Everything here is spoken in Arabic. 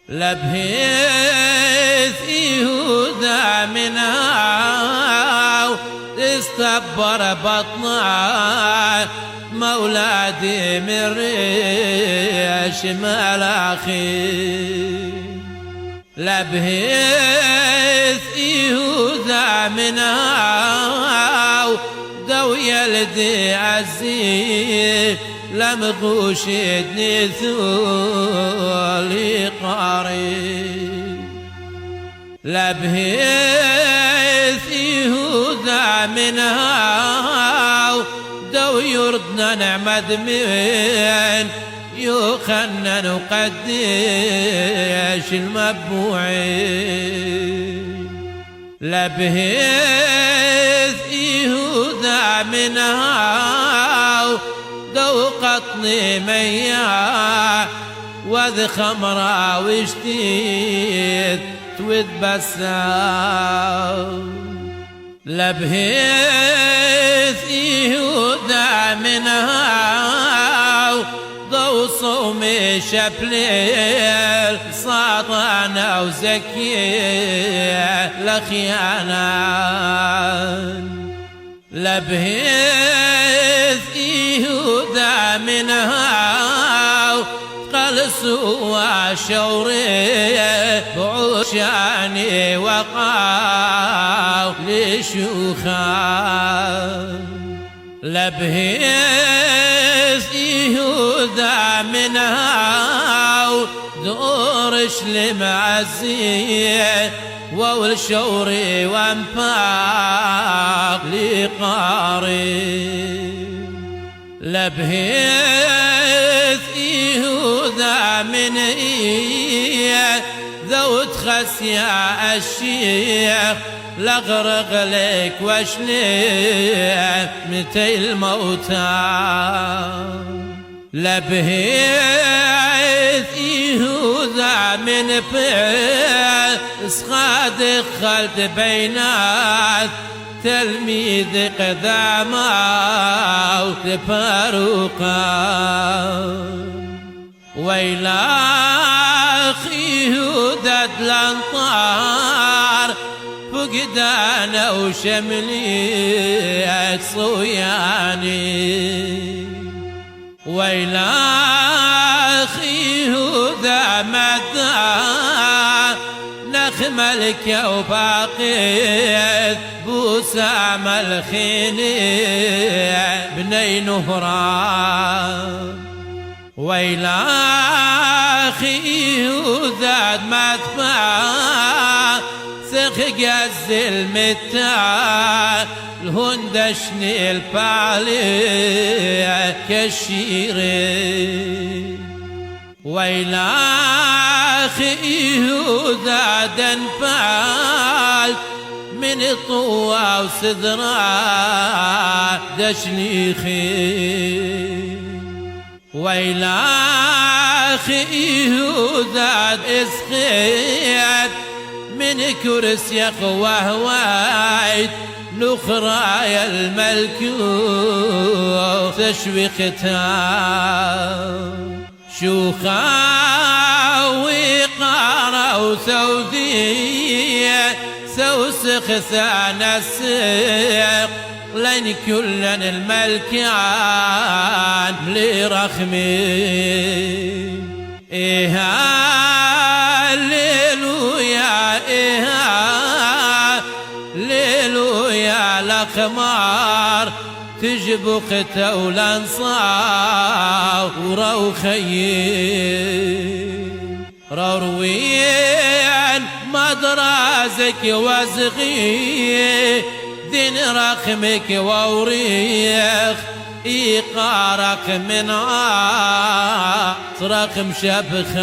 لبهيث يهوذا منها استكبر بطنه مولادي من ريش ملاخي. لبهيث يهوذا منها دو يلدي عزي لم غوشدني ثولي قاري. لبهيث يهوذا منها دو يردنا نعمد من يخنن وقديش المبوعين. لبهيث يهوذا منها دو قطني مياه وذ خمرة وشتيت وتبسم. لبهيث يهوذا منها ضو صومي شبليل ساطانا وزكية لخيانان. لبهيث يهوذا منها قلسوا شوري بعشاني وقاو لشوخان. لبهيث يهوذا منها دورش لمعزيه والشوري وانفاق لقاري. لبهيث يهوذا من ذوت خسيا الشيخ لغرق لك واشليك متي الموتى. لبهيث يهوذا من فيس خاد خلد بينات تلميذ قداما وتفاروقا. ويلاخ يهوذا الانطار فقدانا وشمليك صوياني. ويلاخ يهوذا مدى نخملك وباقيت بوسام الخيني بني نهران. ويلاخ يهوذا مدفع سخ الزل متى الهندشني البالي كالشيري. ويلاخ يهوذا دنفال من طوى وسدرا دشليخي. ويلاخ يهوذا اسخيت من كرسي وهوايت نخرايا الملكوت تشويقتها. شوخا وقارا وسودية سوسخ ثان السيق لين كلن الملكان لرخمي. إيها الليلويا إيها الليلويا لخمار تجبق تولنصار وروخيين. روروين مدرازك وزغي دين رخمك ووريخ إيقارك من رخم شبخان.